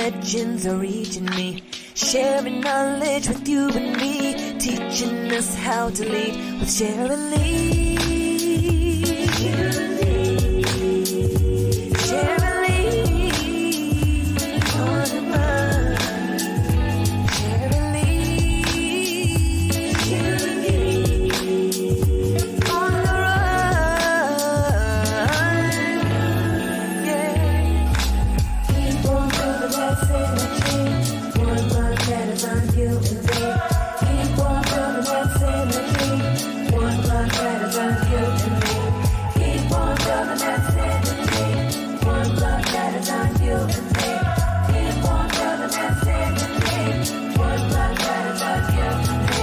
legends are reaching me, sharing knowledge with you and me, teaching us how to lead with Sharon Lee. Sharon Lee. Sharon Lee. On the run. Sharon Lee. Sharon Lee. On the run. Yeah. Keep on building that synergy. One life at a time, you and me. Keep on building that synergy. One life at a time, you and me. Keep on building that synergy. One life at a time, you and me. Keep on building that synergy. One life at a time, you and me.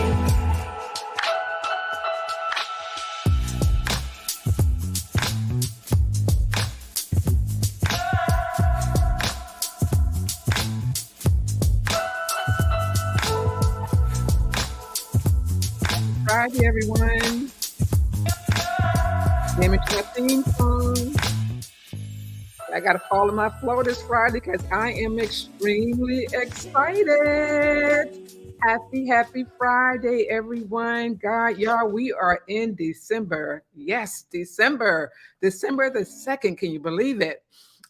Friday, everyone. Damn it, my theme song. I got to follow my flow this Friday because I am extremely excited. Happy Friday, everyone. God, y'all, we are in December. Yes, December the 2nd. Can you believe it?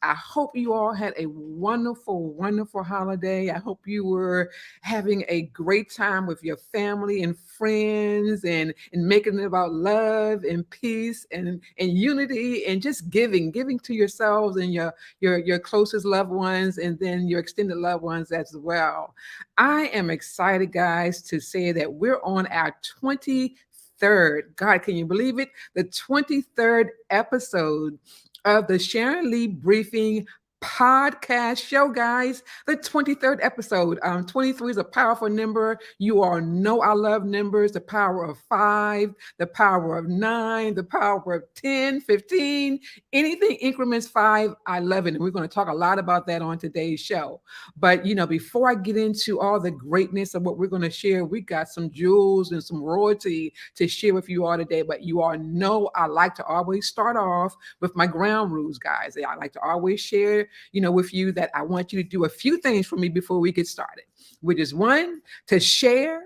I hope you all had a wonderful holiday. I hope you were having a great time with your family and friends and making it about love and peace and unity and just giving to yourselves and your closest loved ones and then your extended loved ones as well. I am excited, guys, to say that we're on our 23rd. God, can you believe it? The 23rd episode of the Sharon Lee Briefing podcast show, guys. The 23rd episode. 23 is a powerful number. You all know I love numbers. The power of 5, the power of 9, the power of 10, 15, anything increments 5, I love it. And we're going to talk a lot about that on today's show. But, before I get into all the greatness of what we're going to share, we got some jewels and some royalty to share with you all today. But you all know I like to always start off with my ground rules, guys. I like to always share with you that I want you to do a few things for me before we get started, which is one, to share,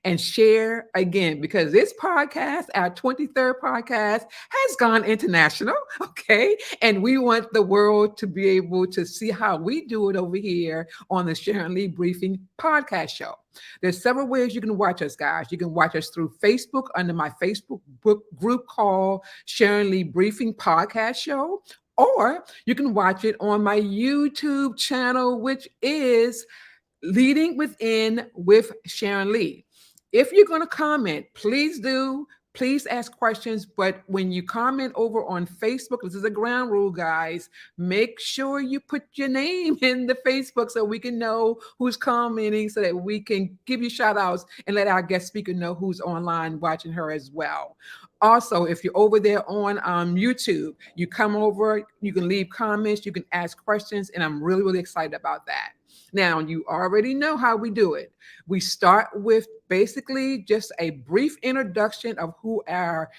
and share again, because this podcast, our 23rd podcast, has gone international, okay? And we want the world to be able to see how we do it over here on the Sharon Lee Briefing podcast show. There's several ways you can watch us, guys. You can watch us through Facebook under my Facebook group called Sharon Lee Briefing Podcast Show, or you can watch it on my YouTube channel, which is Leading Within with Sharon Lee. If you're going to comment, please do. Please ask questions, but when you comment over on Facebook, this is a ground rule, guys, make sure you put your name in the Facebook so we can know who's commenting so that we can give you shout outs and let our guest speaker know who's online watching her as well. Also, if you're over there on YouTube, you come over, you can leave comments, you can ask questions, and I'm really excited about that. Now, you already know how we do it. We start with basically just a brief introduction of who our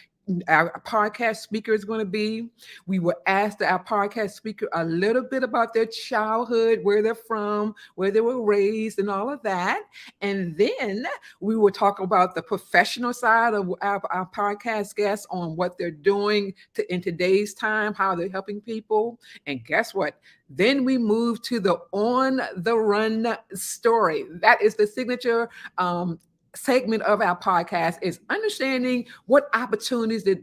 podcast speaker is going to be. We will ask our podcast speaker a little bit about their childhood, where they're from, where they were raised, and all of that. And then we will talk about the professional side of our podcast guests on what they're doing in today's time, how they're helping people. And guess what? Then we move to the on the run story. That is the signature segment of our podcast, is understanding what opportunities that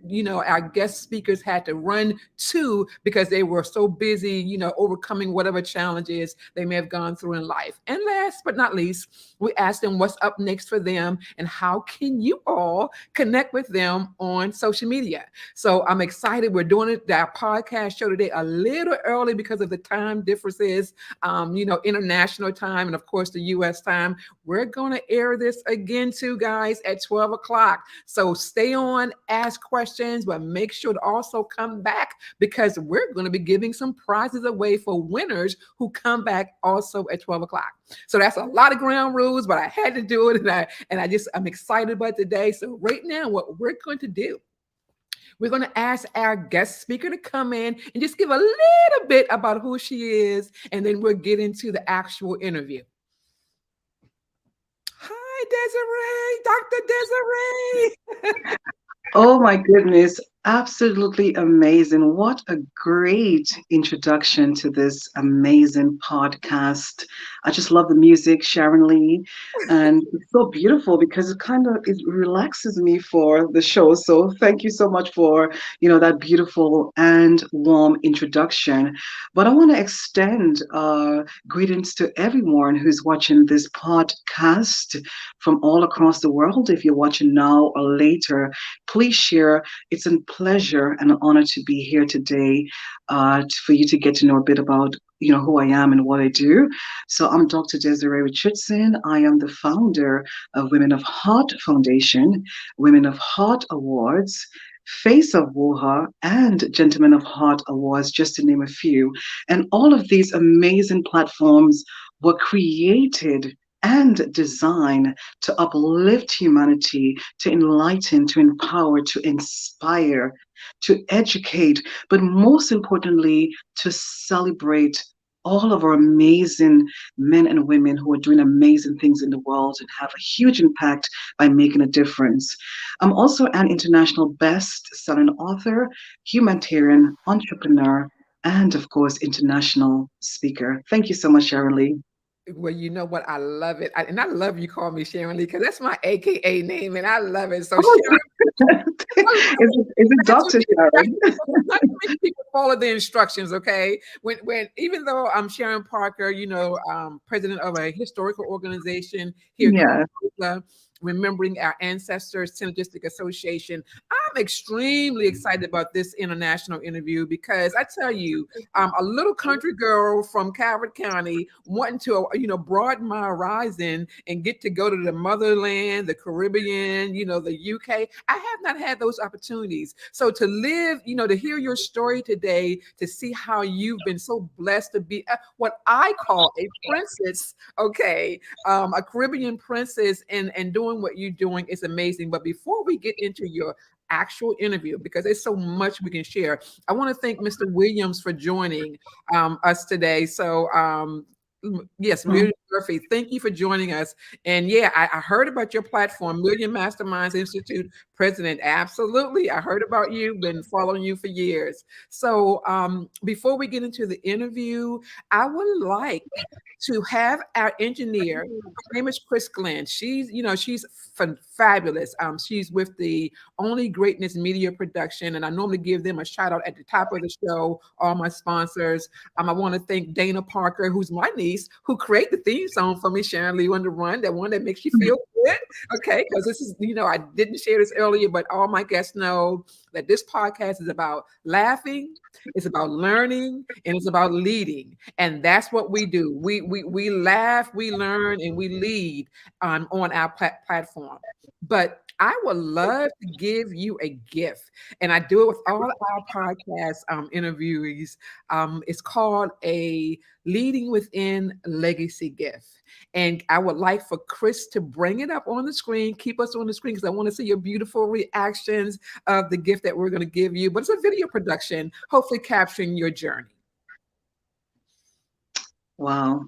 our guest speakers had to run to because they were so busy overcoming whatever challenges they may have gone through in life. And last but not least, we ask them what's up next for them and how can you all connect with them on social media. So I'm excited. We're doing our podcast show today a little early because of the time differences, international time and of course the US time. We're going to air this again too, guys, at 12 o'clock. So stay on, ask questions, but make sure to also come back because we're going to be giving some prizes away for winners who come back also at 12 o'clock. So that's a lot of ground rules, but I had to do it. And I'm excited about today. So right now, what we're going to do, We're going to ask our guest speaker to come in and just give a little bit about who she is, and then we'll get into the actual interview. Hi, Desiree, Dr. Desiree. Oh my goodness, absolutely amazing. What a great introduction to this amazing podcast. I just love the music, Sharon Lee, and it's so beautiful because it relaxes me for the show. So thank you so much for, that beautiful and warm introduction. But I want to extend greetings to everyone who's watching this podcast from all across the world. If you're watching now or later, please share. It's a pleasure and an honor to be here today for you to get to know a bit about who I am and what I do. So I'm Dr. Desiree Richardson. I am the founder of Women of Heart Foundation, Women of Heart Awards, Face of Woha, and Gentlemen of Heart Awards, just to name a few. And all of these amazing platforms were created and designed to uplift humanity, to enlighten, to empower, to inspire, to educate, but most importantly, to celebrate all of our amazing men and women who are doing amazing things in the world and have a huge impact by making a difference. I'm also an international best-selling author, humanitarian, entrepreneur, and of course, international speaker. Thank you so much, Sharon Lee. Well, you know what? I love it. And I love you call me Sharon Lee because that's my AKA name and I love it. So, Oh, Sharon, is it that's what Dr. Sharon? not too many people follow the instructions, okay? When even though I'm Sharon Parker, president of a historical organization here called Yeah. Remembering Our Ancestors Synergistic Association, I'm extremely excited about this international interview because I tell you, a little country girl from Calvert County wanting to, broaden my horizon and get to go to the motherland, the Caribbean, the UK. I have not had those opportunities. So to live, to hear your story today, to see how you've been so blessed to be what I call a princess, okay, a Caribbean princess, and doing what you're doing is amazing. But before we get into your actual interview, because there's so much we can share, I want to thank Mr. Williams for joining us today. So, yes, Mm. Miriam Murphy, thank you for joining us. And yeah, I heard about your platform, Million Masterminds Institute President. Absolutely. I heard about you, been following you for years. So before we get into the interview, I would like to have our engineer. Her name is Chris Glenn. She's fabulous. She's with the Only Greatness Media Production, and I normally give them a shout out at the top of the show. All my sponsors. I want to thank Dana Parker, who's my niece, who created the theme song for me, Sharon Lee on the Run, that one that makes you feel good. Okay, because this is, I didn't share this earlier, but all my guests know that this podcast is about laughing, it's about learning, and it's about leading. And that's what we do. We laugh, we learn, and we lead on our platform. But I would love to give you a gift, and I do it with all our podcast interviewees. It's called a Leading Within Legacy Gift. And I would like for Chris to bring it up on the screen, keep us on the screen, because I want to see your beautiful reactions of the gift that we're going to give you. But it's a video production, hopefully capturing your journey. Wow.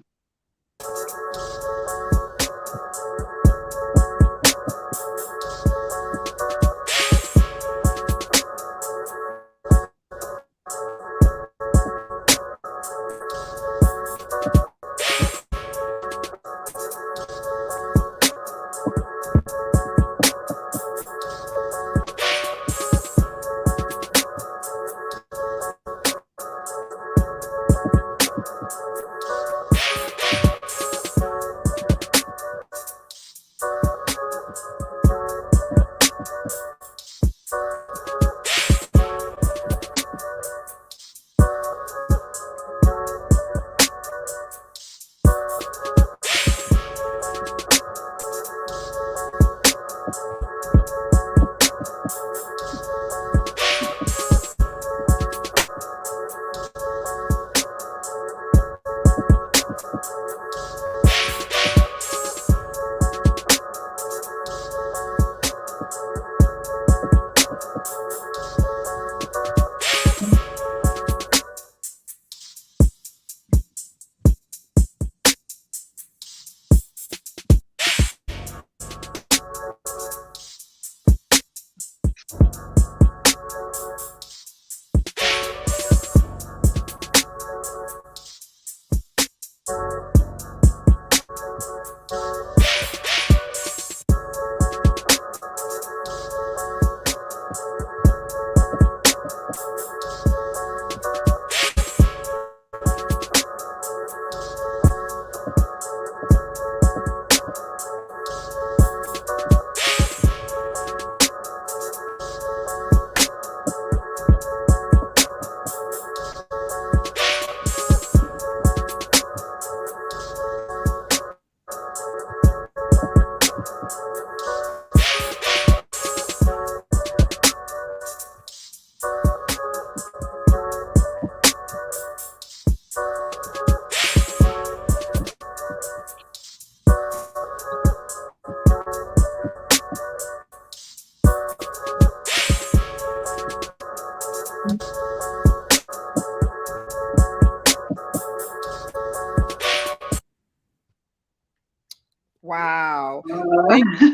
Wow. Thank Uh,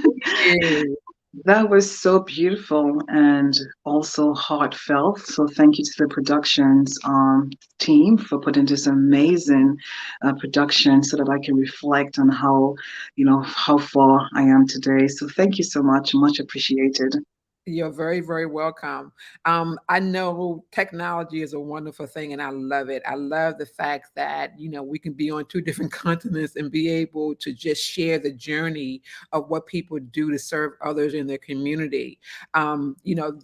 you. that was so beautiful and also heartfelt. So thank you to the productions team for putting this amazing production so that I can reflect on how, how far I am today. So thank you so much. Much appreciated. You're very, very welcome. I know technology is a wonderful thing and I love it. I love the fact that, we can be on two different continents and be able to just share the journey of what people do to serve others in their community.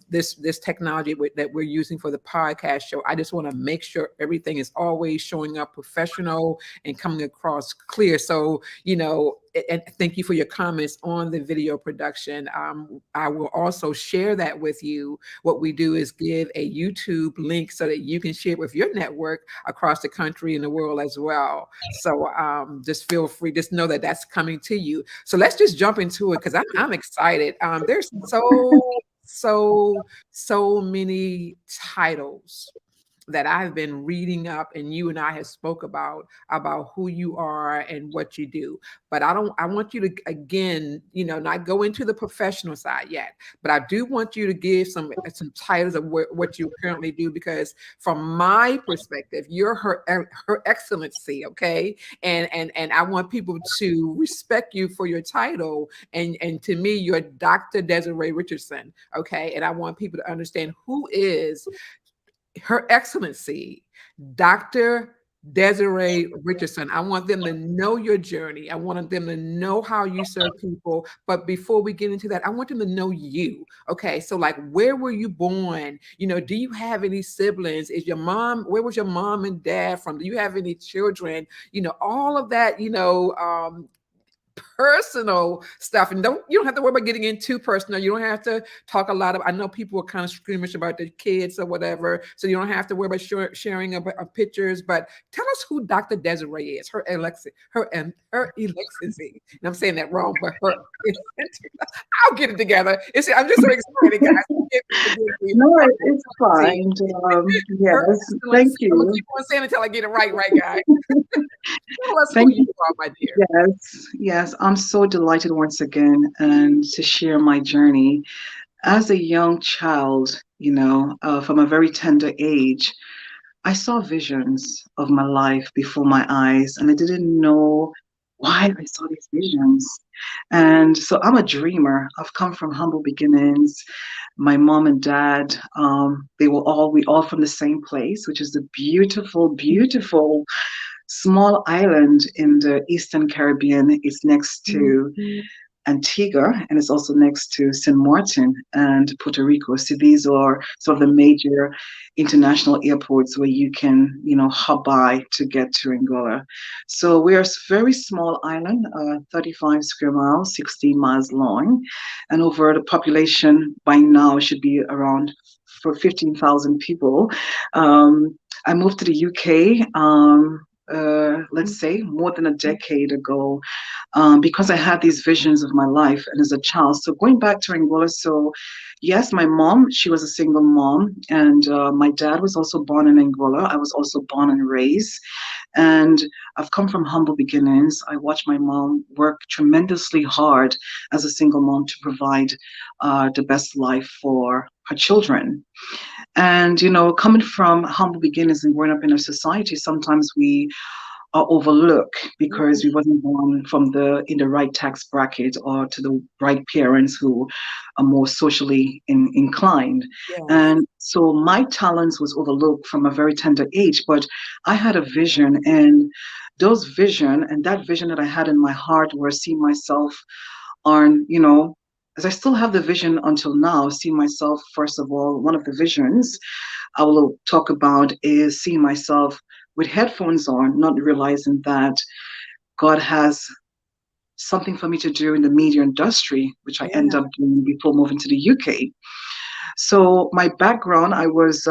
This technology that we're using for the podcast show, I just want to make sure everything is always showing up professional and coming across clear. So, and thank you for your comments on the video production. I will also share that with you. What we do is give a YouTube link so that you can share it with your network across the country and the world as well. So just feel free, just know that that's coming to you. So let's just jump into it because I'm excited. There's so many titles that I've been reading up and you and I have spoke about who you are and what you do. But I want you to again, not go into the professional side yet, but I do want you to give some titles of what you currently do because from my perspective, you're her excellency, okay? And I want people to respect you for your title and to me you're Dr. Desiree Richardson, okay? And I want people to understand who is Her Excellency, Dr. Desiree Richardson. I want them to know your journey. I want them to know how you serve people. But before we get into that, I want them to know you. Okay. So, like, where were you born? Do you have any siblings? Where was your mom and dad from? Do you have any children? All of that, personal stuff, and you don't have to worry about getting in too personal. You don't have to talk a lot of. I know people are kind of squeamish about their kids or whatever, so you don't have to worry about sharing of pictures. But tell us who Dr. Desiree is. Her Alexis. And I'm saying that wrong, but her. I'll get it together. I'm just so excited, guys. Forgive me. No, it's fine. Her Yes, thank Excellency. I'm gonna you. keep on saying it until I get it right, guys. Tell us who Thank you you. are, my dear. Yes, yes. I'm so delighted once again and to share my journey. As a young child, from a very tender age, I saw visions of my life before my eyes, and I didn't know why I saw these visions. And so I'm a dreamer. I've come from humble beginnings. My mom and dad, we all from the same place, which is the beautiful, beautiful small island in the Eastern Caribbean. It's next to Antigua, and it's also next to St. Martin and Puerto Rico. So these are some of the major international airports where you can, hop by to get to Angola. So we're a very small island, 35 square miles, 16 miles long, and over the population by now should be around for 15,000 people. I moved to the UK. Let's say more than a decade ago, because I had these visions of my life and as a child. So going back to Angola, so yes, my mom, she was a single mom, and my dad was also born in Angola. I was also born and raised, and I've come from humble beginnings. I watched my mom work tremendously hard as a single mom to provide the best life for her children. And coming from humble beginnings and growing up in a society, sometimes we are overlooked because we wasn't born from in the right tax bracket or to the right parents who are more socially inclined. Yes. And so my talents was overlooked from a very tender age, but I had a vision, and that vision that I had in my heart where seeing myself on, as I still have the vision until now, seeing myself, first of all, one of the visions I will talk about is seeing myself with headphones on, not realizing that God has something for me to do in the media industry, which I end Yeah. up doing before moving to the UK. So my background, I was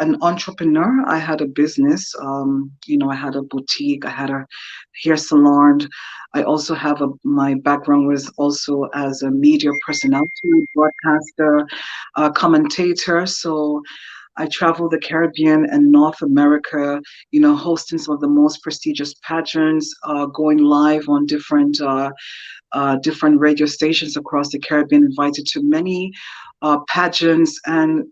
an entrepreneur. I had a business. I had a boutique. I had a hair salon. I also have my background was also as a media personality, broadcaster, commentator. So I traveled the Caribbean and North America, hosting some of the most prestigious pageants, going live on different radio stations across the Caribbean, invited to many pageants, and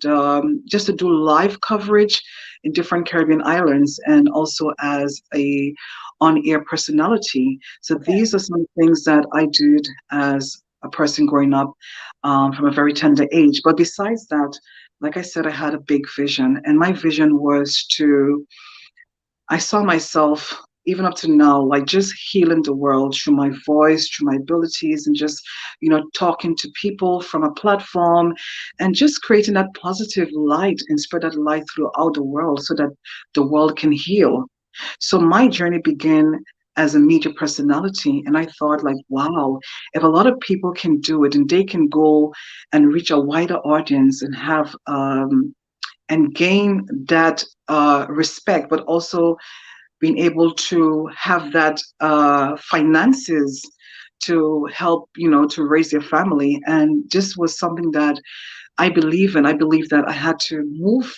just to do live coverage in different Caribbean islands, and also as a on-air personality. So these are some things that I did as a person growing up from a very tender age. But besides that, like I said, I had a big vision, and my vision was to I saw myself, even up to now, like just healing the world through my voice, through my abilities, and just, talking to people from a platform, and just creating that positive light and spread that light throughout the world so that the world can heal. So my journey began as a media personality, and I thought, like, wow, if a lot of people can do it and they can go and reach a wider audience and have and gain that respect, but also being able to have that finances to help, to raise their family. And this was something that I believe in. I believe that I had to move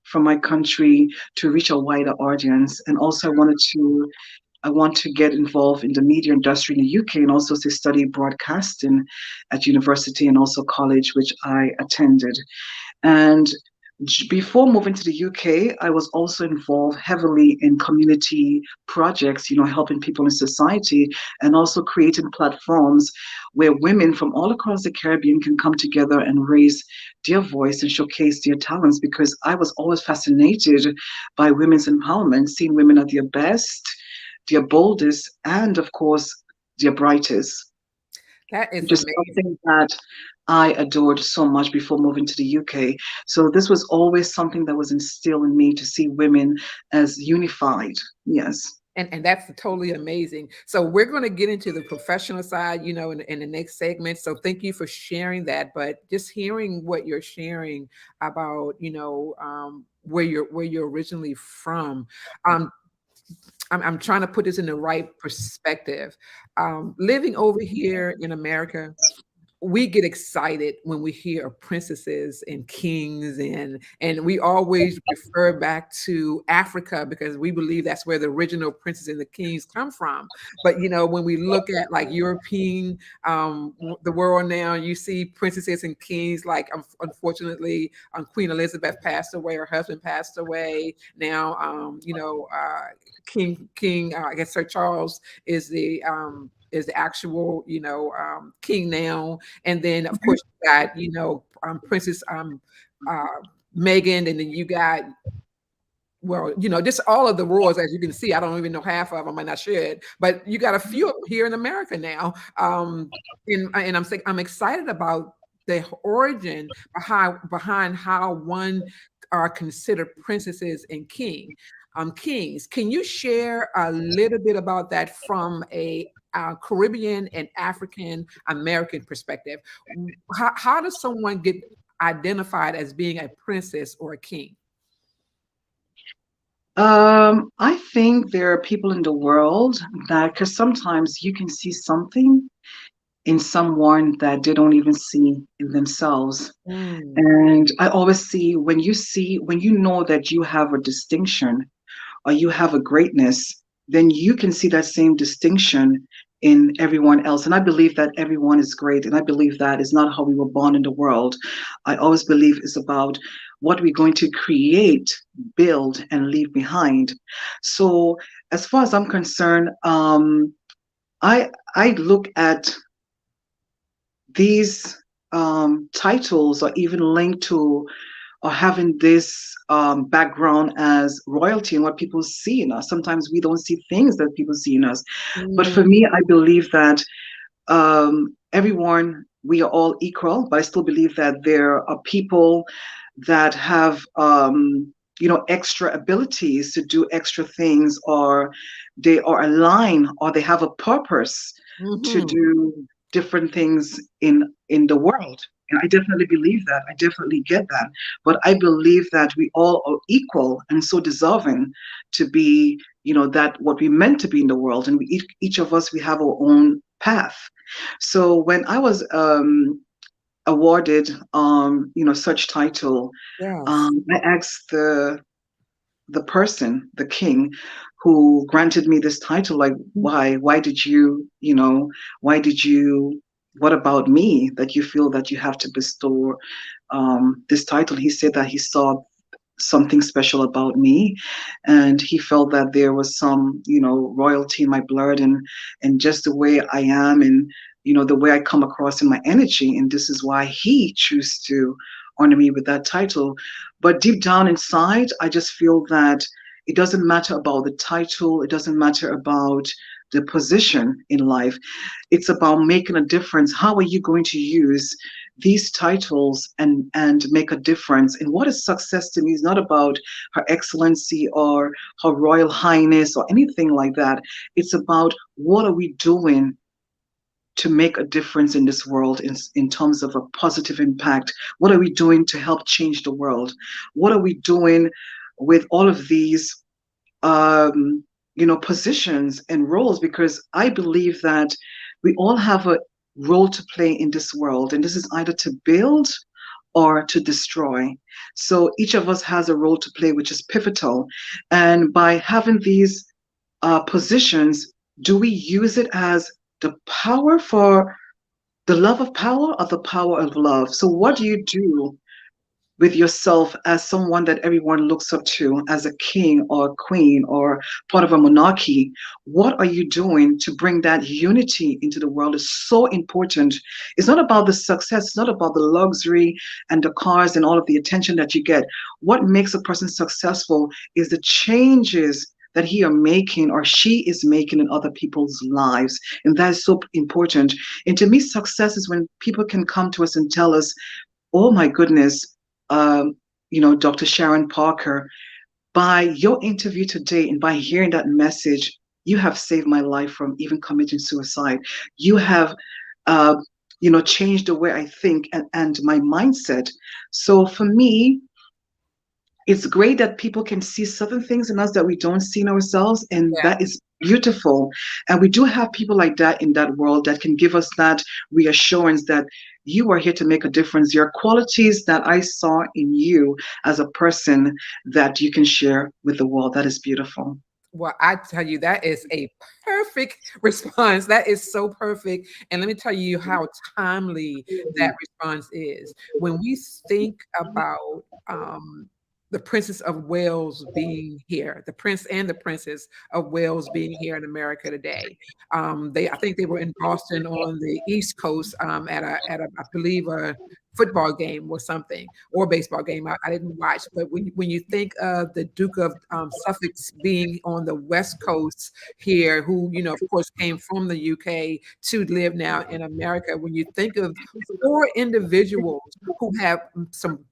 from my country to reach a wider audience. And also I want to get involved in the media industry in the UK, and also to study broadcasting at university and also college, which I attended. And before moving to the UK, I was also involved heavily in community projects, helping people in society, and also creating platforms where women from all across the Caribbean can come together and raise their voice and showcase their talents, because I was always fascinated by women's empowerment, seeing women at their best, their boldest, and of course, their brightest. That is Just amazing. something that I adored so much before moving to the UK. So this was always something that was instilled in me, to see women as unified. Yes. And that's totally amazing. So we're going to get into the professional side, in the next segment. So thank you for sharing that. But just hearing what you're sharing about, where you're originally from, um, I'm trying to put this in the right perspective. Living over here in America, we get excited when we hear of princesses and kings, and we always refer back to Africa because we believe that's where the original princes and the kings come from. But when we look at like European, the world now, you see princesses and kings like, unfortunately, Queen Elizabeth passed away, her husband passed away. Now, I guess Sir Charles is the actual, king now. And then, of course, you got, Princess uh, Megan, and then you got, well, just all of the royals, as you can see. I don't even know half of them, and I should, but you got a few of them here in America now. And I'm excited about the origin behind how one are considered princesses and kings. Can you share a little bit about that from a Caribbean and African American perspective? How does someone get identified as being a princess or a king? I think there are people in the world that, because sometimes you can see something in someone that they don't even see in themselves. Mm, And I always when you know that you have a distinction, or you have a greatness, then you can see that same distinction in everyone else. And I believe that everyone is great. And I believe that is not how we were born in the world. I always believe it's about what we're going to create, build, and leave behind. So, as far as I'm concerned, I look at these titles, or even linked to, or having this background as royalty, and what people see in us. Sometimes we don't see things that people see in us. But for mm, me, I believe that everyone, we are all equal, but I still believe that there are people that have, extra abilities to do extra things, or they are aligned, or they have a purpose to mhm. do different things in the world. And I definitely believe that. I definitely get that. But I believe that we all are equal and so deserving to be, that what we meant to be in the world. And each of us, we have our own path. So when I was awarded such title, Yes. I asked the person, the king, who granted me this title, like, why did you, why did you, what about me that you feel that you have to bestow this title? He said that he saw something special about me, and he felt that there was some royalty in my blood, and just the way I am, and the way I come across in my energy, and this is why he chose to honor me with that title. But deep down inside, I just feel that it doesn't matter about the title, it doesn't matter about the position in life. It's about making a difference. How are you going to use these titles and make a difference? And what is success to me is not about Her Excellency or Her Royal Highness or anything like that. It's about what are we doing to make a difference in this world in terms of a positive impact? What are we doing to help change the world? What are we doing with all of these um, positions and roles? Because I believe that we all have a role to play in this world, and this is either to build or to destroy. So each of us has a role to play, which is pivotal. And by having these positions, do we use it as the power for the love of power or the power of love? So, what do you do with yourself as someone that everyone looks up to, as a king or a queen or part of a monarchy? What are you doing to bring that unity into the world? Is so important. It's not about the success, it's not about the luxury and the cars and all of the attention that you get. What makes a person successful is the changes that he are making or she is making in other people's lives. And that is so important. And to me, success is when people can come to us and tell us, oh my goodness, um, Dr. Sharon Parker, by your interview today and by hearing that message, you have saved my life from even committing suicide. You have, uh, changed the way I think and my mindset. So for me, it's great that people can see certain things in us that we don't see in ourselves, and Yeah. that is beautiful. And we do have people like that in that world that can give us that reassurance that you are here to make a difference. There are qualities that I saw in you as a person that you can share with the world. That is beautiful. Well, I tell you, that is a perfect response. That is so perfect. And let me tell you how timely that response is. When we think about the Princess of Wales being here, the Prince and the Princess of Wales being here in America today, I think they were in Boston on the East Coast at a I believe a football game or something, or baseball game. I didn't watch, but when you think of the Duke of Suffolk being on the West Coast here, who of course came from the UK to live now in America, when you think of four individuals who have some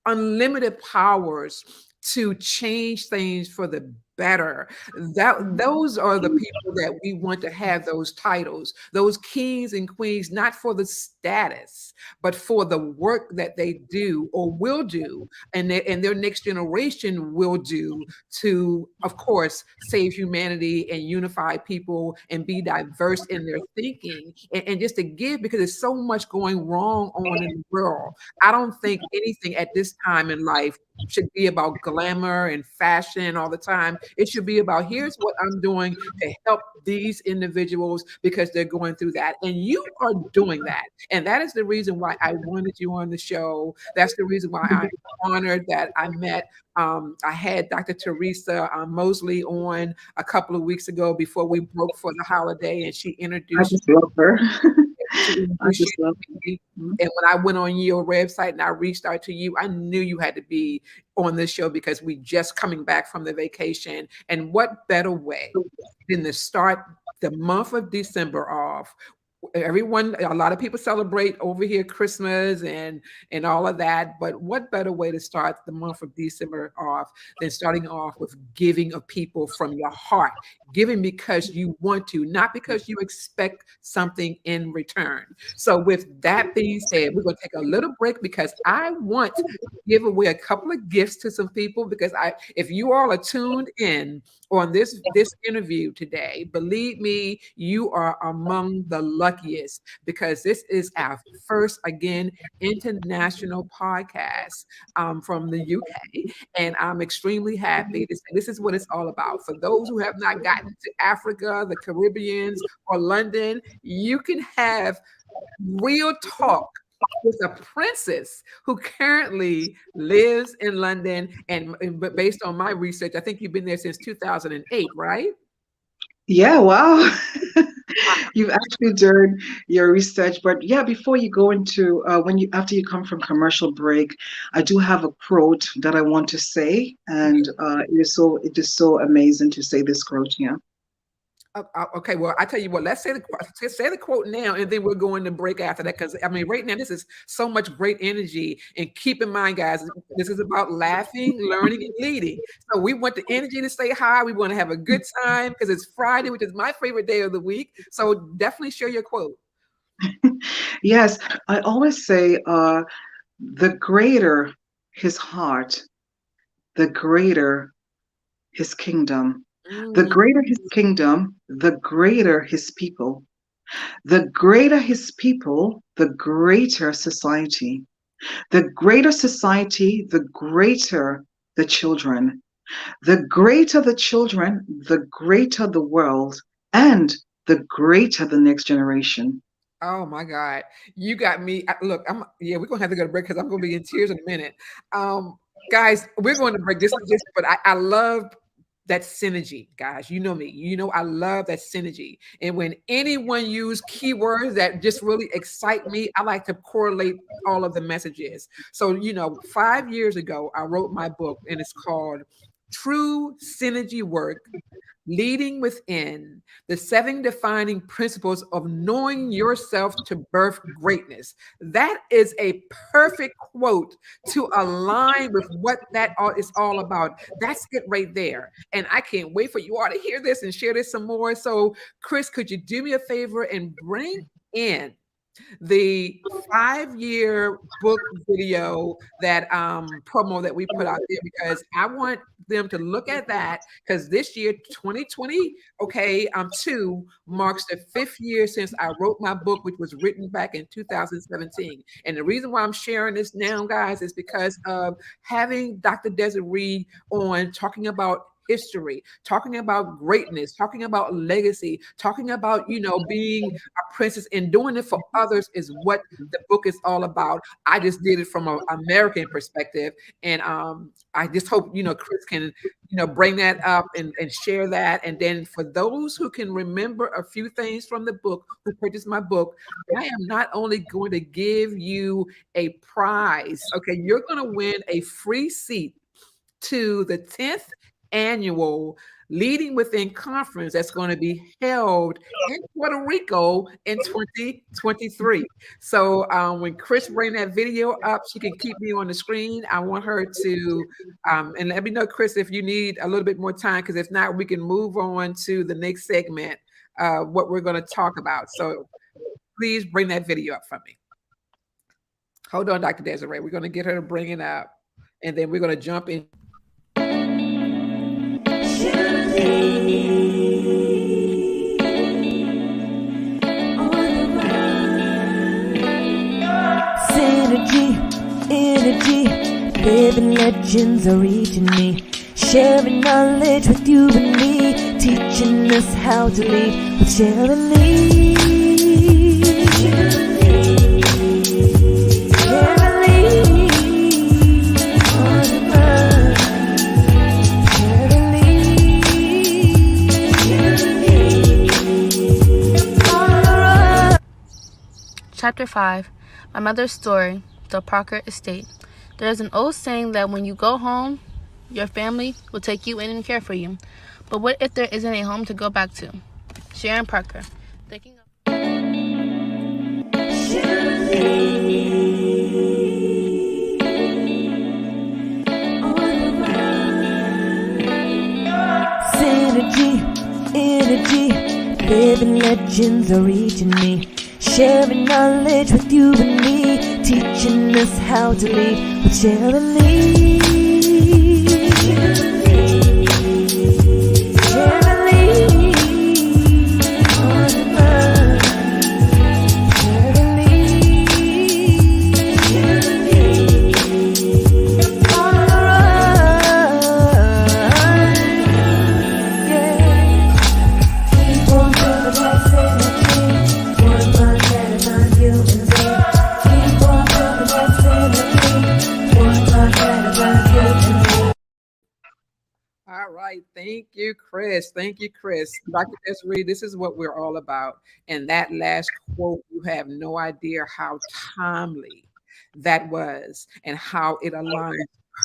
unlimited powers to change things for the better, that those are the people that we want to have those titles, those kings and queens, not for the status but for the work that they do or will do, and their next generation will do, to of course save humanity and unify people and be diverse in their thinking, and just to give, because there's so much going wrong on in the world. I don't think anything at this time in life should be about glamour and fashion all the time. It should be about, here's what I'm doing to help these individuals because they're going through that. And you are doing that. And that is the reason why I wanted you on the show. That's the reason why I'm honored that I had Dr. Teresa Mosley on a couple of weeks ago before we broke for the holiday, and she I introduced just love her. she I introduced just love you her. to me. Mhm. And when I went on your website and I reached out to you, I knew you had to be on this show because we just coming back from the vacation. And what better way than to start the month of December off? Everyone, a lot of people celebrate over here Christmas and all of that, but what better way to start the month of December off than starting off with giving of people from your heart, giving because you want to, not because you expect something in return. So with that being said, we're going to take a little break because I want to give away a couple of gifts to some people, because if you all are tuned in on this interview today, believe me, you are among the lucky luckiest because this is our first, again, international podcast from the UK. And I'm extremely happy. This is what it's all about. For those who have not gotten to Africa, the Caribbeans, or London, you can have real talk with a princess who currently lives in London. But based on my research, I think you've been there since 2008, right? Yeah, wow. You've actually done your research, but yeah, before you go into when you after you come from commercial break, I do have a quote that I want to say, and it is so amazing to say this quote. Yeah. Okay, well, I tell you what, let's say the quote now, and then we'll go into break after that. Because I mean, right now, this is so much great energy. And keep in mind, guys, this is about laughing, learning, and leading. So we want the energy to stay high. We want to have a good time because it's Friday, which is my favorite day of the week. So definitely share your quote. Yes, I always say, the greater his heart, the greater his kingdom. The Mm. greater his kingdom, the greater his people. The greater his people, the greater society. The greater society, the greater the children. The greater the children, the greater the world, and the greater the next generation. Oh my God. You got me. Look, we're gonna have to go to break because I'm gonna be in tears in a minute. Guys, we're going to break this, but I love that synergy, guys. You know me. You know I love that synergy. And when anyone use keywords that just really excite me, I like to correlate all of the messages. So, 5 years ago, I wrote my book, and it's called True Synergy Work, Leading Within, the 7 defining principles of knowing yourself to birth greatness. That is a perfect quote to align with what that is all about. That's it right there. And I can't wait for you all to hear this and share this some more. So, Chris, could you do me a favor and bring in the 5-year book video, that promo that we put out there, because I want them to look at that, because this year 2020 two marks the 5th year since I wrote my book, which was written back in 2017. And the reason why I'm sharing this now, guys, is because of having Dr. Desiree on, talking about history, talking about greatness, talking about legacy, talking about, being a princess and doing it for others is what the book is all about. I just did it from an American perspective. And I just hope, Chris can, bring that up and share that. And then for those who can remember a few things from the book, who purchased my book, I am not only going to give you a prize, okay, you're going to win a free seat to the 10th annual Leading Within conference that's going to be held in Puerto Rico in 2023. So when Chris bring that video up, she can keep me on the screen. I want her to, and let me know, Chris, if you need a little bit more time, because if not, we can move on to the next segment, what we're going to talk about. So please bring that video up for me. Hold on, Dr. Desiree. We're going to get her to bring it up, and then we're going to jump in. Synergy, energy, living legends are reaching me, sharing knowledge with you and me, teaching us how to lead with Sharon Lee. Chapter 5. My Mother's Story, The Parker Estate. There is an old saying that when you go home, your family will take you in and care for you. But what if there isn't a home to go back to? Sharon Parker. Thinking of Synergy, energy, living legends are reaching me, sharing knowledge with you and me, teaching us how to lead with Sharon Lee. Sharon Lee. right. Thank you, Chris. Thank you, Chris. Dr. Desiree, this is what we're all about. And that last quote, you have no idea how timely that was and how it aligns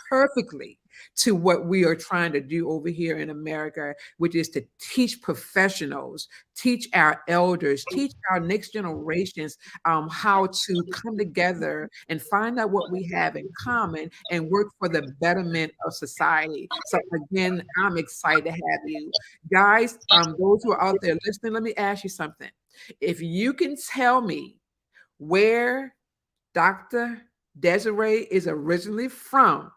perfectly to what we are trying to do over here in America, which is to teach professionals, teach our elders, teach our next generations how to come together and find out what we have in common and work for the betterment of society. So again, I'm excited to have you guys. Those who are out there listening, let me ask you something. If you can tell me where Dr. Desiree is originally from,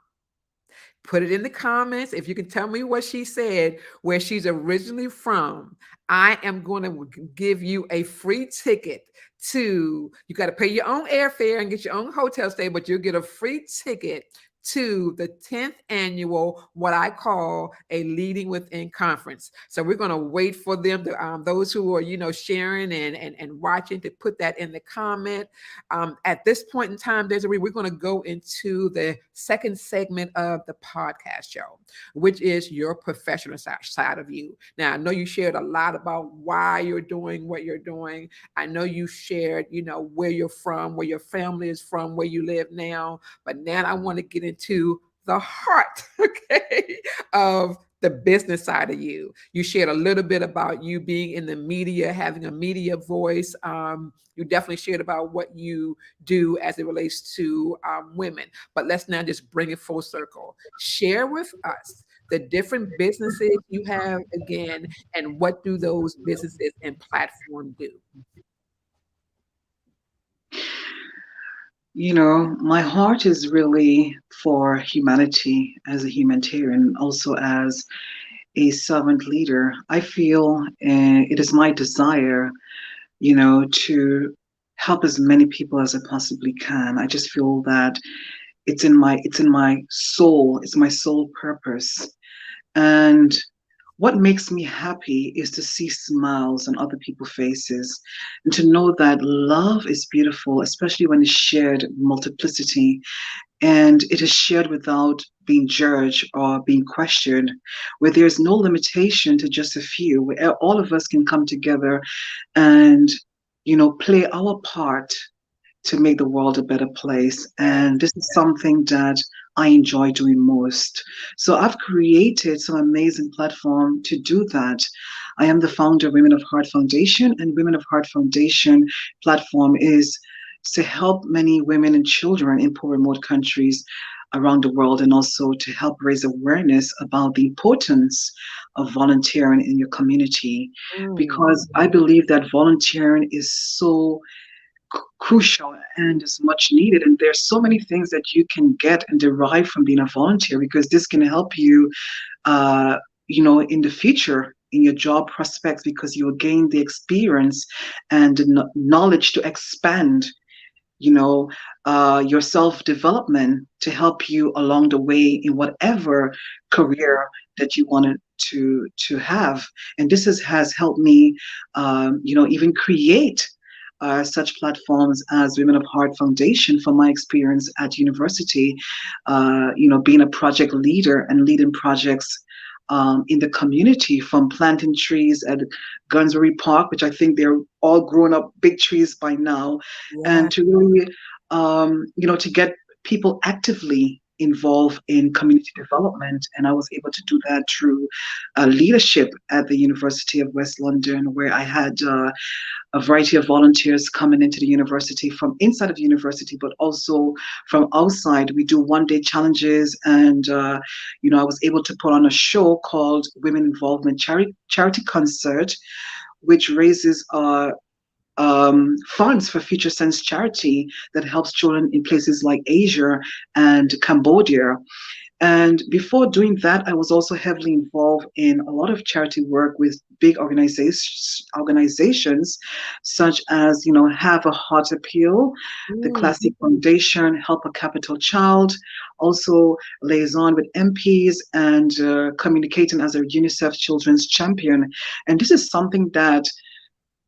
put it in the comments. If you can tell me what she said, where she's originally from, I am going to give you a free ticket to, you got to pay your own airfare and get your own hotel stay, but you'll get a free ticket to the 10th annual, what I call a Leading Within conference. So we're going to wait for them to, those who are, sharing and watching, to put that in the comment. At this point in time, Desiree, we're going to go into the second segment of the podcast show, which is your professional side of you. Now, I know you shared a lot about why you're doing what you're doing. I know you shared, where you're from, where your family is from, where you live now. But now I want to get into the heart, okay, of the business side of you. You shared a little bit about you being in the media, having a media voice. You definitely shared about what you do as it relates to women. But let's now just bring it full circle. Share with us the different businesses you have again, and what do those businesses and platform do? My heart is really for humanity as a humanitarian, also as a servant leader. I feel it is my desire, to help as many people as I possibly can. I just feel that it's in my soul, it's my sole purpose. And what makes me happy is to see smiles on other people's faces and to know that love is beautiful, especially when it's shared in multiplicity and it is shared without being judged or being questioned, where there's no limitation to just a few, where all of us can come together and, play our part to make the world a better place. And this is something that I enjoy doing most. So I've created some amazing platform to do that. I am the founder of Women of Heart Foundation, and Women of Heart Foundation platform is to help many women and children in poor remote countries around the world, and also to help raise awareness about the importance of volunteering in your community, because I believe that volunteering is so crucial and is much needed. And there's so many things that you can get and derive from being a volunteer, because this can help you, in the future in your job prospects, because you will gain the experience and the knowledge to expand, your self-development to help you along the way in whatever career that you wanted to have. And this has helped me, even create such platforms as Women of Heart Foundation from my experience at university, being a project leader and leading projects in the community, from planting trees at Gunsbury Park, which I think they're all grown up big trees by now, and to really, to get people actively involved in community development. And I was able to do that through leadership at the University of West London, where I had a variety of volunteers coming into the university from inside of the university, but also from outside. We do one-day challenges, and I was able to put on a show called Women Involvement Charity Concert, which raises funds for Future Sense charity that helps children in places like Asia and Cambodia. And before doing that, I was also heavily involved in a lot of charity work with big organizations such as, Have a Heart Appeal, the Classic Foundation, Help a Capital Child, also liaison with MPs, and communicating as a UNICEF Children's Champion. And this is something that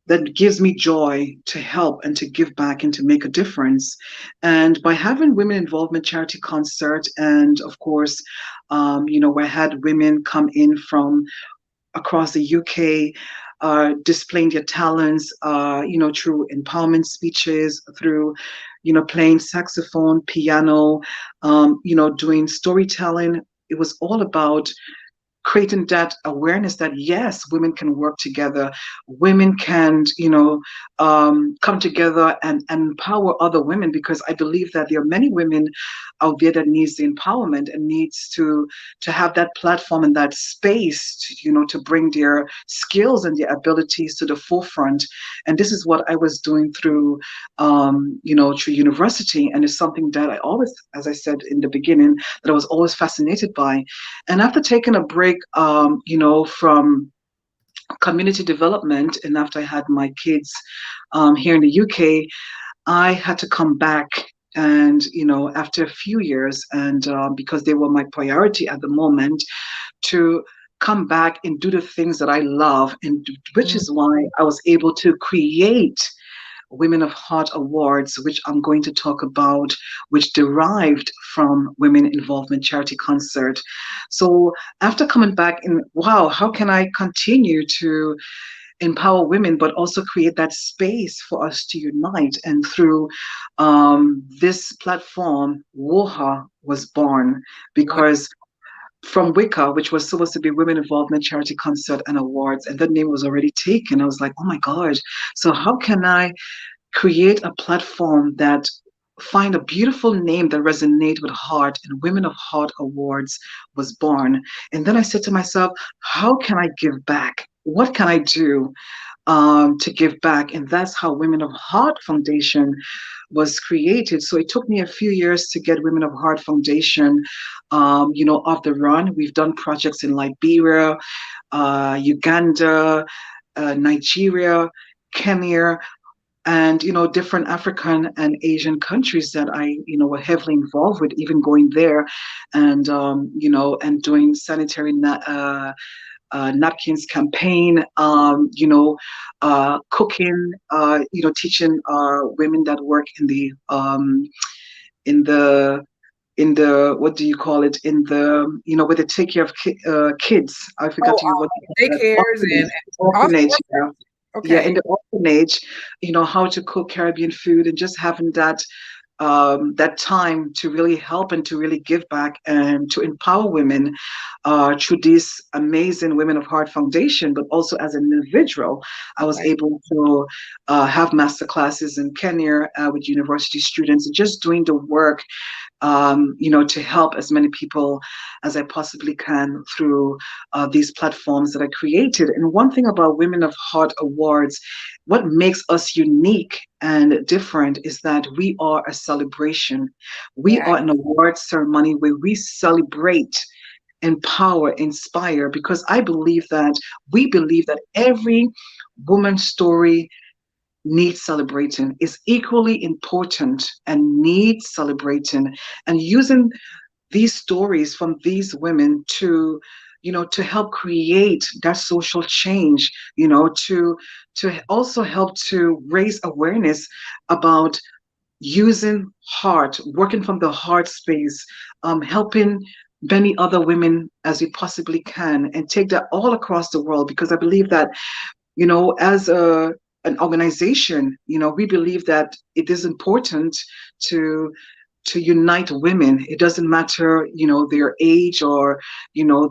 that gives me joy to help and to give back and to make a difference. And by having women involvement charity concert, and of course, where I had women come in from across the UK, displaying their talents, through empowerment speeches, through, playing saxophone, piano, doing storytelling. It was all about creating that awareness that yes, women can work together, women can, come together and empower other women, because I believe that there are many women out there that needs the empowerment and needs to have that platform and that space to, to bring their skills and their abilities to the forefront. And this is what I was doing through, through university, and it's something that I always, as I said in the beginning, that I was always fascinated by. And after taking a break, from community development, and after I had my kids here in the UK, I had to come back. And, after a few years, and because they were my priority at the moment, to come back and do the things that I love, and which is why I was able to create Women of Heart Awards, which I'm going to talk about, which derived from Women Involvement Charity Concert. So after coming back, and wow, how can I continue to empower women, but also create that space for us to unite? And through this platform, WOHA was born, Wow. because from WICA, which was supposed to be Women Involvement Charity Concert and Awards, and that name was already taken. I was like, oh my God. So how can I create a platform that find a beautiful name that resonate with heart? And Women of Heart Awards was born. And then I said to myself, how can I give back? What can I do to give back? And that's how Women of Heart Foundation was created. So it took me a few years to get Women of Heart Foundation, off the run. We've done projects in Liberia, Uganda, Nigeria, Kenya, and different African and Asian countries that I were heavily involved with, even going there, and and doing sanitary napkins campaign, cooking, teaching women that work in the what do you call it, in the where they take care of kids. I forgot Oh, to what daycares and awesome. orphanage. Yeah. Yeah, Okay. in the orphanage, how to cook Caribbean food, and just having that time to really help and to really give back and to empower women through this amazing Women of Heart Foundation. But also as an individual, I was Right. able to have master classes in Kenya with university students, and just doing the work, to help as many people as I possibly can through these platforms that I created. And one thing about Women of Heart Awards, what makes us unique and different is that we are a celebration. We Yeah. are an award ceremony where we celebrate, empower, inspire, because we believe that every woman's story needs celebrating, is equally important and needs celebrating, and using these stories from these women to to help create that social change, to also help to raise awareness about using heart, working from the heart space, helping many other women as we possibly can, and take that all across the world. Because I believe that as an organization, we believe that it is important to unite women. It doesn't matter, their age, or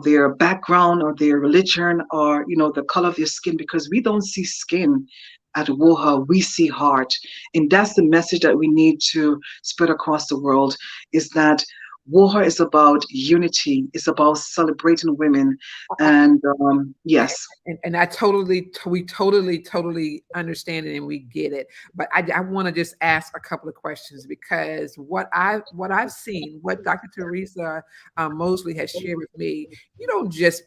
their background, or their religion, or the color of their skin, because we don't see skin at WOHA, we see heart. And that's the message that we need to spread across the world, is that WOHA is about unity. It's about celebrating women. And yes. And we totally understand it and we get it. But I want to just ask a couple of questions, because what I've seen, what Dr. Teresa Mosley has shared with me, you don't just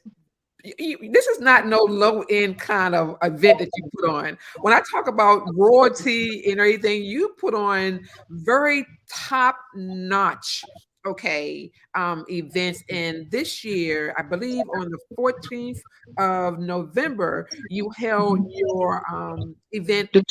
this is not no low end kind of event that you put on. When I talk about royalty and everything, you put on very top notch okay, events. And this year, I believe on the 14th of November, you held Mhm. your event. The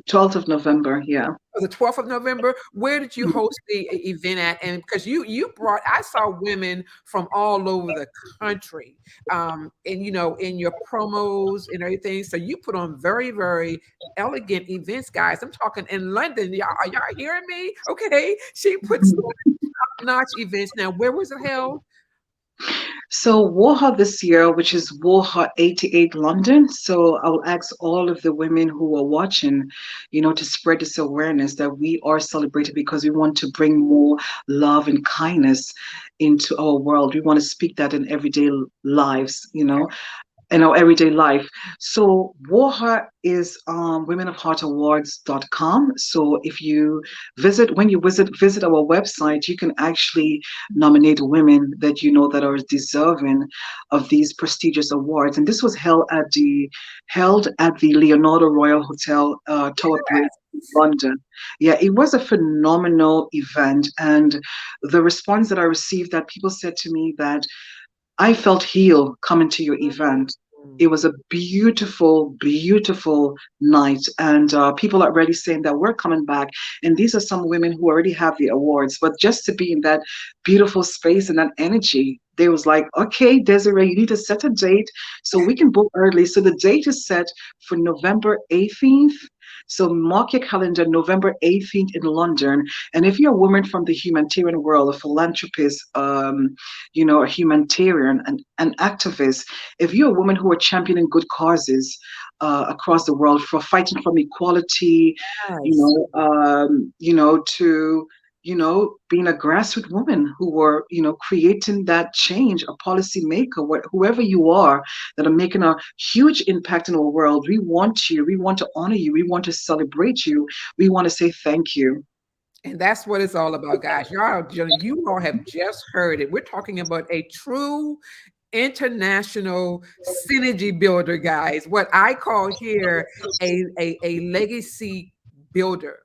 12th of November. Yeah. The 12th of November. Where did you host the event at? And because you brought, I saw women from all over the country, and in your promos and everything. So you put on very, very elegant events, guys. I'm talking in London. Y'all, are y'all hearing me? Okay, she puts notch events. Now, where was it held? So Warha this year, which is Warha 88 London. So I'll ask all of the women who are watching, to spread this awareness that we are celebrated because we want to bring more love and kindness into our world. We want to speak that in everyday lives, in our everyday life. So Warha is womenofheartawards.com. So if you when you visit our website, you can actually nominate women that you know that are deserving of these prestigious awards. And this was held at the Leonardo Royal Hotel, Tower Bridge, London. Yeah, it was a phenomenal event, and the response that I received, that people said to me that I felt healed coming to your event. It was a beautiful, beautiful night, and people are already saying that we're coming back. And these are some women who already have the awards, but just to be in that beautiful space and that energy, they was like, "Okay, Desiree, you need to set a date so we can book early." So the date is set for November 18th. So mark your calendar, November 18th in London. And if you're a woman from the humanitarian world, a philanthropist, a humanitarian, an activist, if you're a woman who are championing good causes across the world for fighting from equality, Yes. to being a grassroots woman who were, creating that change, a policy maker, whoever you are, that are making a huge impact in our world. We want you. We want to honor you. We want to celebrate you. We want to say thank you. And that's what it's all about, guys. You all have just heard it. We're talking about a true international synergy builder, guys. What I call here a legacy builder.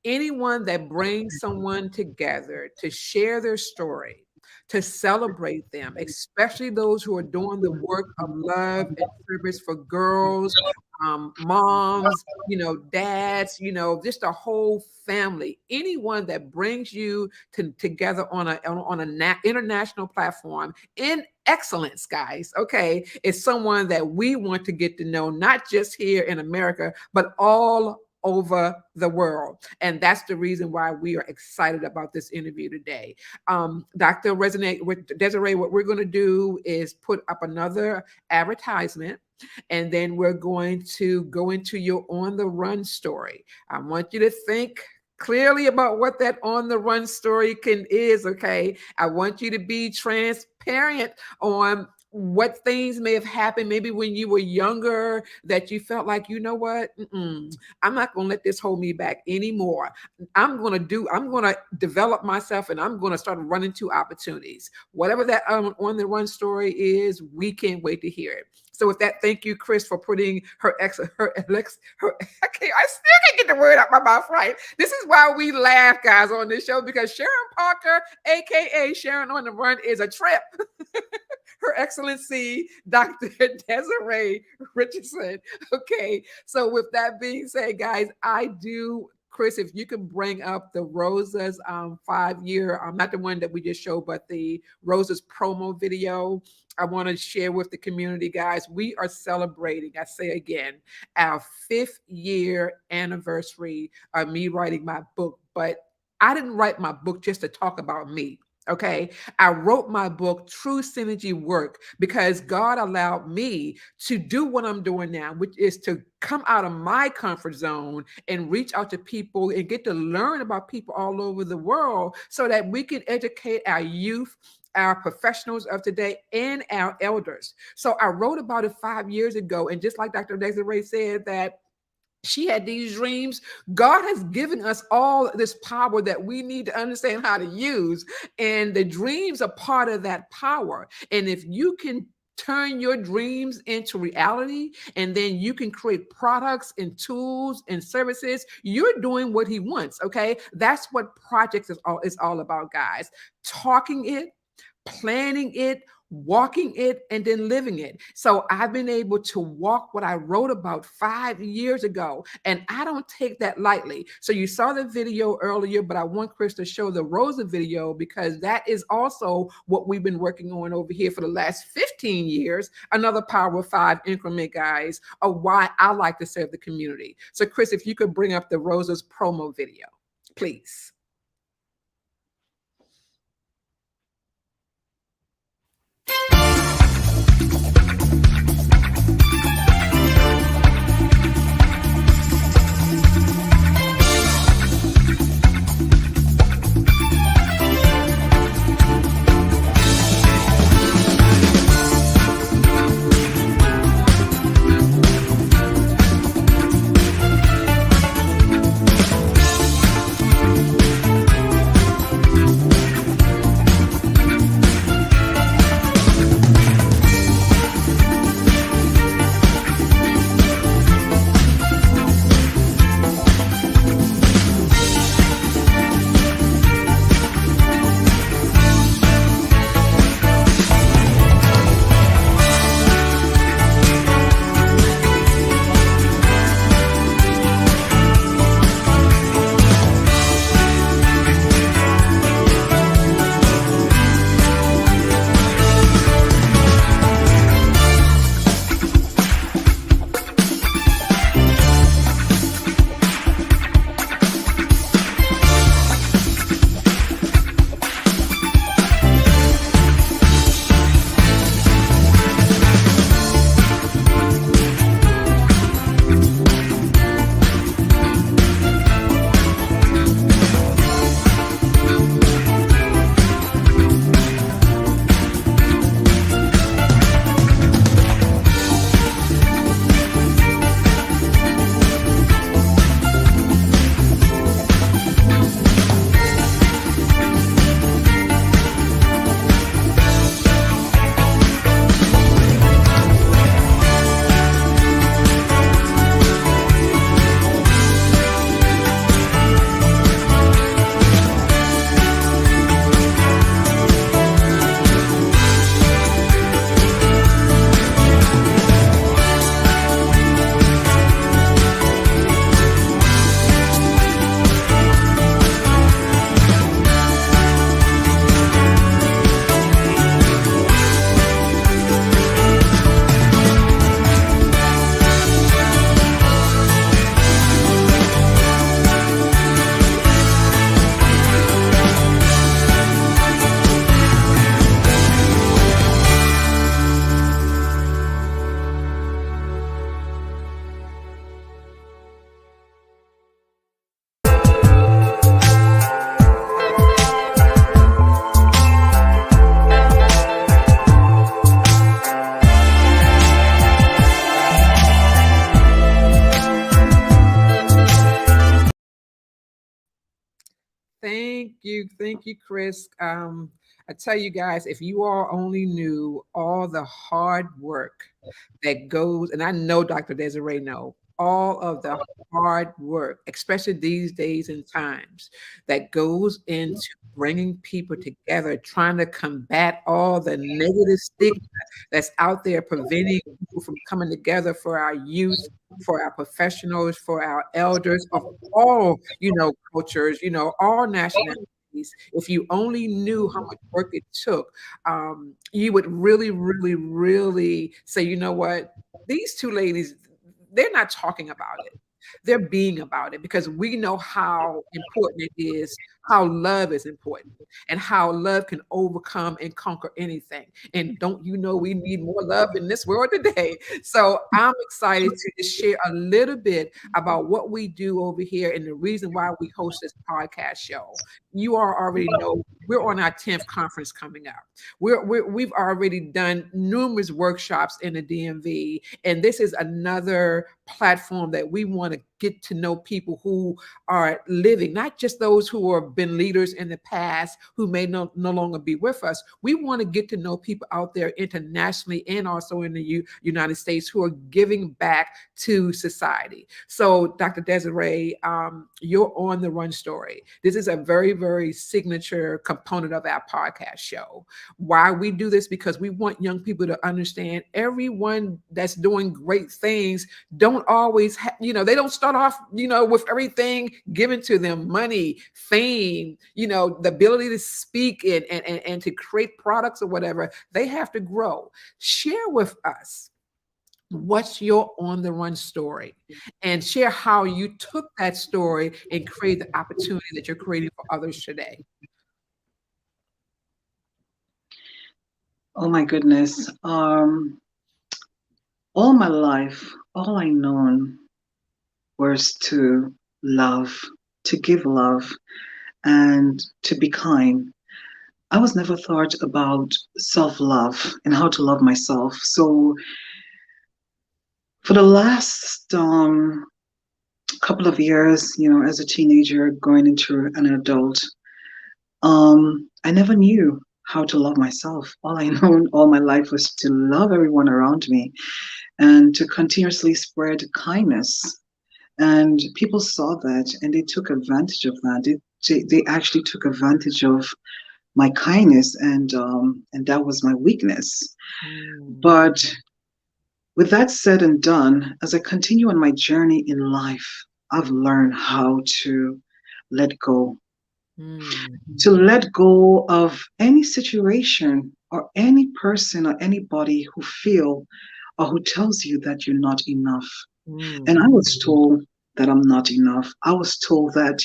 Anyone that brings someone together to share their story, to celebrate them, especially those who are doing the work of love and service for girls, moms, dads, just a whole family. Anyone that brings you together on international platform in excellence, guys. Okay, is someone that we want to get to know, not just here in America, but all over the world. And that's the reason why we are excited about this interview today. Dr. Resonate with Desiree, what we're going to do is put up another advertisement, and then we're going to go into your on the run story. I want you to think clearly about what that on the run story is. Okay, I want you to be transparent on what things may have happened maybe when you were younger that you felt like, you know what, I'm not going to let this hold me back anymore. I'm going to develop myself, and I'm going to start running to opportunities. Whatever that on the run story is, we can't wait to hear it. So with that, thank you, Chris, for putting I still can't get the word out my mouth right. This is why we laugh, guys, on this show, because Sharon Parker, aka Sharon on the Run, is a trip. Her Excellency, Dr. Desiree Richardson. Okay, so with that being said, guys, I do. Chris, if you can bring up the Rosa's 5-year, not the one that we just showed, but the Rosa's promo video, I want to share with the community, guys. We are celebrating, I say again, our 5th year anniversary of me writing my book. But I didn't write my book just to talk about me. Okay. I wrote my book, True Synergy Work, because God allowed me to do what I'm doing now, which is to come out of my comfort zone and reach out to people and get to learn about people all over the world so that we can educate our youth, our professionals of today, and our elders. So I wrote about it 5 years ago. And just like Dr. Desiree said, that she had these dreams. God has given us all this power that we need to understand how to use. And the dreams are part of that power. And if you can turn your dreams into reality, and then you can create products and tools and services. You're doing what he wants. Okay, that's what projects is all about, guys. Talking it, planning it, walking it, and then living it. So I've been able to walk what I wrote about 5 years ago, and I don't take that lightly. So you saw the video earlier, but I want Chris to show the Rosa video because that is also what we've been working on over here for the last 15 years. Another Power of Five increment, guys, of why I like to serve the community. So, Chris, if you could bring up the Rosa's promo video, please. Thank you, Chris. I tell you guys, if you all only knew all the hard work that goes, and I know Dr. Desiree know all of the hard work, especially these days and times, that goes into bringing people together, trying to combat all the negative stigma that's out there, preventing people from coming together for our youth, for our professionals, for our elders of all, cultures, all nationalities. If you only knew how much work it took, you would really, really, really say, you know what? These two ladies, they're not talking about it. They're being about it because we know how important it is, how love is important, and how love can overcome and conquer anything. And don't you know we need more love in this world today? So I'm excited to just share a little bit about what we do over here and the reason why we host this podcast show. You all already know we're on our 10th conference coming up. We've already done numerous workshops in the DMV, and this is another platform that we want to get to know people who are living, not just those who have been leaders in the past who may no longer be with us. We want to get to know people out there internationally and also in the United States who are giving back to society. So, Dr. Desiree, your On the Run story. This is a very, very signature component of our podcast show. Why we do this? Because we want young people to understand everyone that's doing great things don't always they don't start off with everything given to them, money, fame, the ability to speak and to create products or whatever. They have to grow. Share with us what's your On the Run story, and share how you took that story and created the opportunity that you're creating for others today. Oh my goodness. All my life, all I known was to love, to give love, and to be kind. I was never thought about self-love and how to love myself. So for the last couple of years, as a teenager going into an adult, I never knew how to love myself. All I know all my life was to love everyone around me and to continuously spread kindness. And people saw that and they took advantage of that. They actually took advantage of my kindness, and that was my weakness. Mm, But with that said and done, as I continue on my journey in life, I've learned how to let go, mm, to let go of any situation or any person or anybody who feel or who tells you that you're not enough. And mm, I was told that I'm not enough. I was told that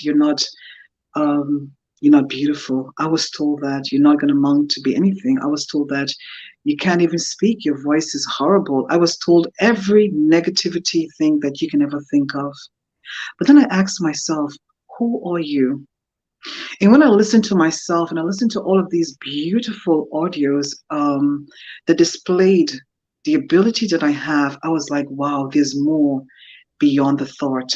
um, you're not beautiful. I was told that you're not going to amount to be anything. I was told that you can't even speak. Your voice is horrible. I was told every negativity thing that you can ever think of. But then I asked myself, who are you? And when I listened to myself and I listened to all of these beautiful audios that displayed the ability that I have, I was like, wow, there's more beyond the thought.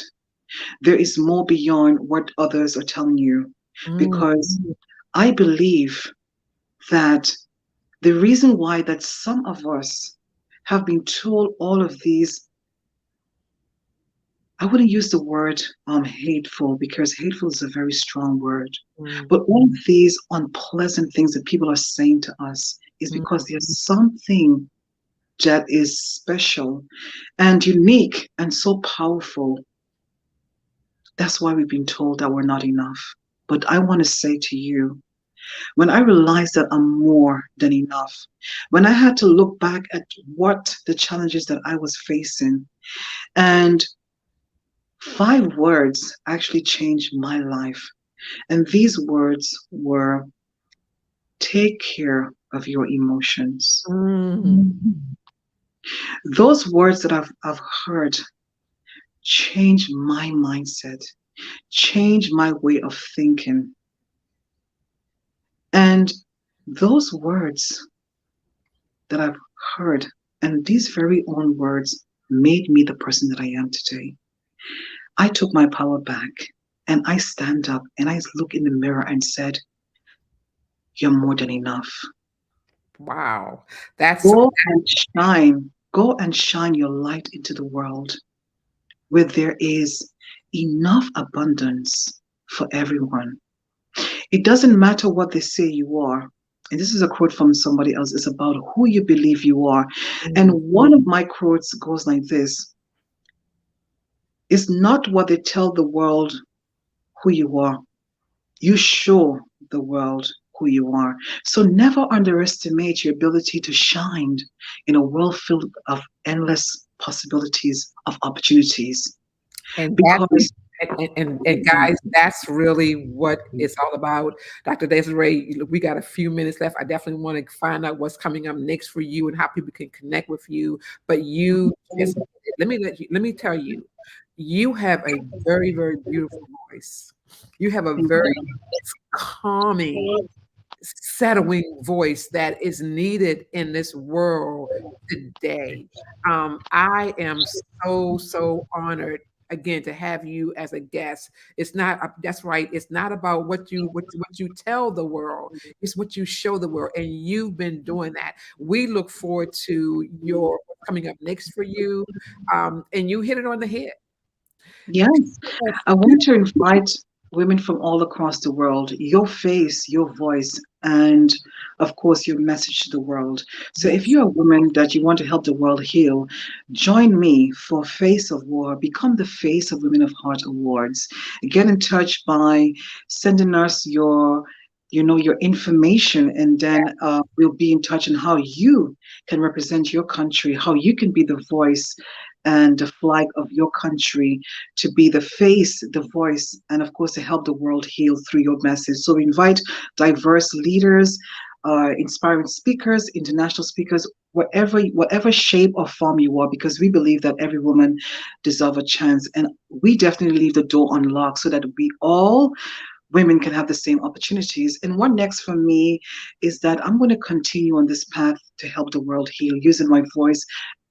There is more beyond what others are telling you. mm, Because I believe that the reason why that some of us have been told all of these, I wouldn't use the word hateful, because hateful is a very strong word. mm, But all of these unpleasant things that people are saying to us is mm, because there's something that is special and unique and so powerful. That's why we've been told that we're not enough. But I want to say to you, when I realized that I'm more than enough, when I had to look back at what the challenges that I was facing, and 5 words actually changed my life. And these words were, take care of your emotions. mm, Those words that I've heard changed my mindset, changed my way of thinking. And those words that I've heard, and these very own words, made me the person that I am today. I took my power back and I stand up and I look in the mirror and said, you're more than enough. wow. That's Go and shine. Go and shine your light into the world where there is enough abundance for everyone. It doesn't matter what they say you are. And this is a quote from somebody else. It's about who you believe you are. And mm, one of my quotes goes like this: it's not what they tell the world who you are. You show the world who you are. So never underestimate your ability to shine in a world filled of endless possibilities of opportunities. and that Because and guys, that's really what it's all about. Dr. Desiree, we got a few minutes left. I definitely want to find out what's coming up next for you and how people can connect with you. But you just let me tell you, you have a very, very beautiful voice. You have a very calming, settling voice that is needed in this world today. I am so, so honored again to have you as a guest. It's not that's right. It's not about what you tell the world. It's what you show the world, and you've been doing that. We look forward to your what's coming up next for you, and you hit it on the head. Yes, Yes. I want to invite women from all across the world, your face, your voice, and of course, your message to the world. So, if Yes. you're a woman that you want to help the world heal, join me for Face of War. Become the Face of Women of Heart Awards. Get in touch by sending us your information, and then we'll be in touch on how you can represent your country, how you can be the voice and the flag of your country, to be the face, the voice, and of course to help the world heal through your message. So we invite diverse leaders, inspiring speakers, international speakers, whatever shape or form you are, because we believe that every woman deserves a chance, and we definitely leave the door unlocked so that we all women can have the same opportunities. And what next for me is that I'm going to continue on this path to help the world heal, using my voice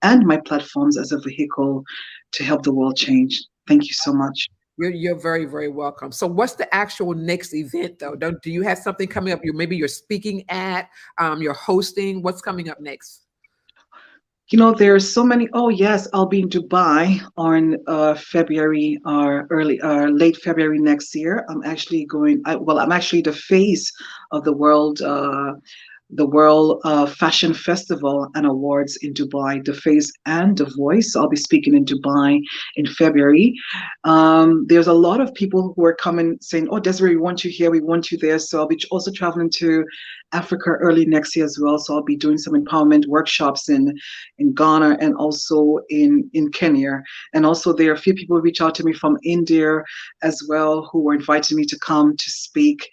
and my platforms as a vehicle to help the world change. Thank you so much. You're very, very welcome. So what's the actual next event though? Do you have something coming up? Maybe you're speaking at, you're hosting. What's coming up next? There are so many. Oh, yes, I'll be in Dubai on February or late February next year. I'm actually the face of the World Fashion Festival and Awards in Dubai, the face and the voice. I'll be speaking in Dubai in February. There's a lot of people who are coming saying, "Oh, Desiree, we want you here, we want you there." So I'll be also traveling to Africa early next year as well. So I'll be doing some empowerment workshops in Ghana and also in Kenya. And also there are a few people who reach out to me from India as well, who were inviting me to come to speak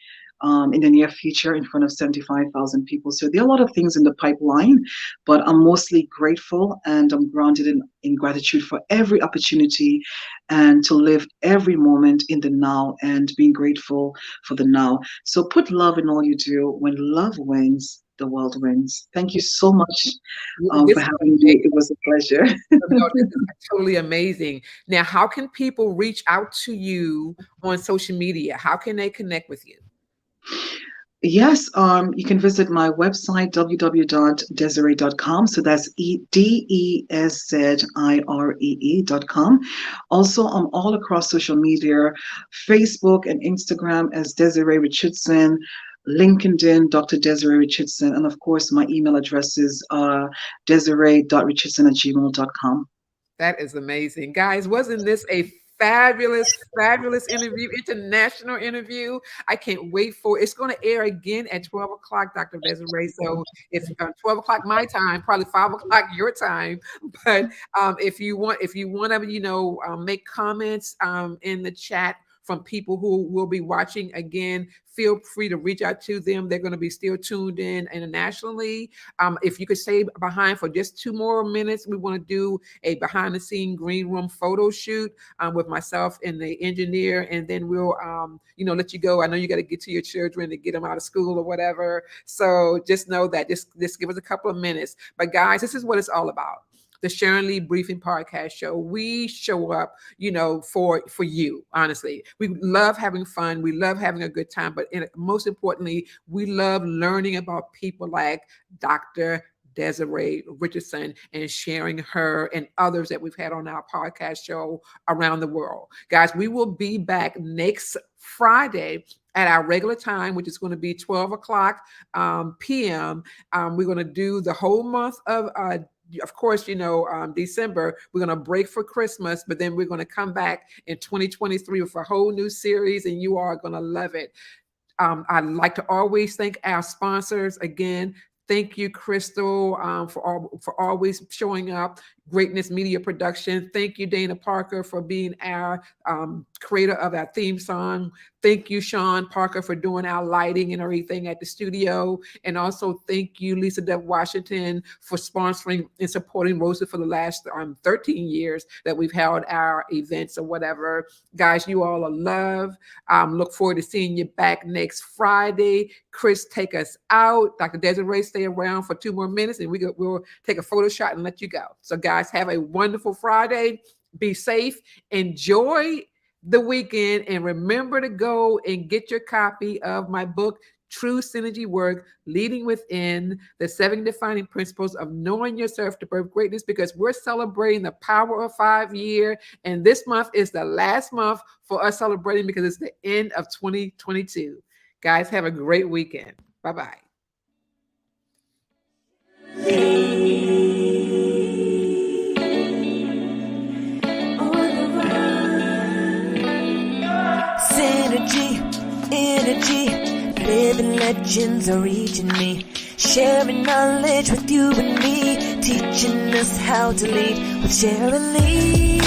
in the near future in front of 75,000 people. So there are a lot of things in the pipeline, but I'm mostly grateful, and I'm grounded in gratitude for every opportunity, and to live every moment in the now and being grateful for the now. So put love in all you do. When love wins, the world wins. Thank you so much This for is having me. It was a pleasure. no, this is totally amazing. Now, how can people reach out to you on social media? How can they connect with you? Yes, you can visit my website, www.desiree.com. So that's DESZIREE.com. Also, I'm all across social media, Facebook and Instagram as Desiree Richardson, LinkedIn, Dr. Desiree Richardson, and of course, my email address is desiree.richardson@gmail.com. That is amazing. Guys, wasn't this a fabulous, fabulous interview, international interview? I can't wait for it. It's going to air again at 12 o'clock, Dr. Desiree. So it's 12 o'clock my time, probably 5 o'clock your time. But if you want to, make comments in the chat from people who will be watching again, feel free to reach out to them. They're going to be still tuned in internationally. If you could stay behind for just 2 more minutes, we want to do a behind the scene green room photo shoot with myself and the engineer, and then we'll let you go. I know you got to get to your children to get them out of school or whatever. So just know that just give us a couple of minutes. But guys, this is what it's all about. The Sharon Lee Briefing Podcast Show. We show up, for you. Honestly, we love having fun. We love having a good time. But most importantly, we love learning about people like Dr. Desiree Richardson and sharing her and others that we've had on our podcast show around the world. Guys, we will be back next Friday at our regular time, which is going to be 12 o'clock p.m. We're going to do the whole month of course, December, we're going to break for Christmas, but then we're going to come back in 2023 with a whole new series, and you are going to love it. I'd like to always thank our sponsors again. Thank you, Crystal, for always showing up. Greatness Media Production. Thank you, Dana Parker, for being our creator of our theme song. Thank you, Sean Parker, for doing our lighting and everything at the studio. And also thank you, Lisa Dove Washington, for sponsoring and supporting Rosa for the last 13 years that we've held our events or whatever. Guys, you all are loved. Look forward to seeing you back next Friday. Chris, take us out. Dr. Desiree, stay around for 2 more minutes, and we'll take a photo shot and let you go. So, guys, have a wonderful Friday. Be safe. Enjoy the weekend. And remember to go and get your copy of my book, True Synergy Work, Leading Within, the 7 Defining Principles of Knowing Yourself to Birth Greatness, because we're celebrating the power of 5 years. And this month is the last month for us celebrating because it's the end of 2022. Guys, have a great weekend. Bye-bye. Synergy, energy, living legends are reaching me. Sharing knowledge with you and me, teaching us how to lead with Sharon Lee.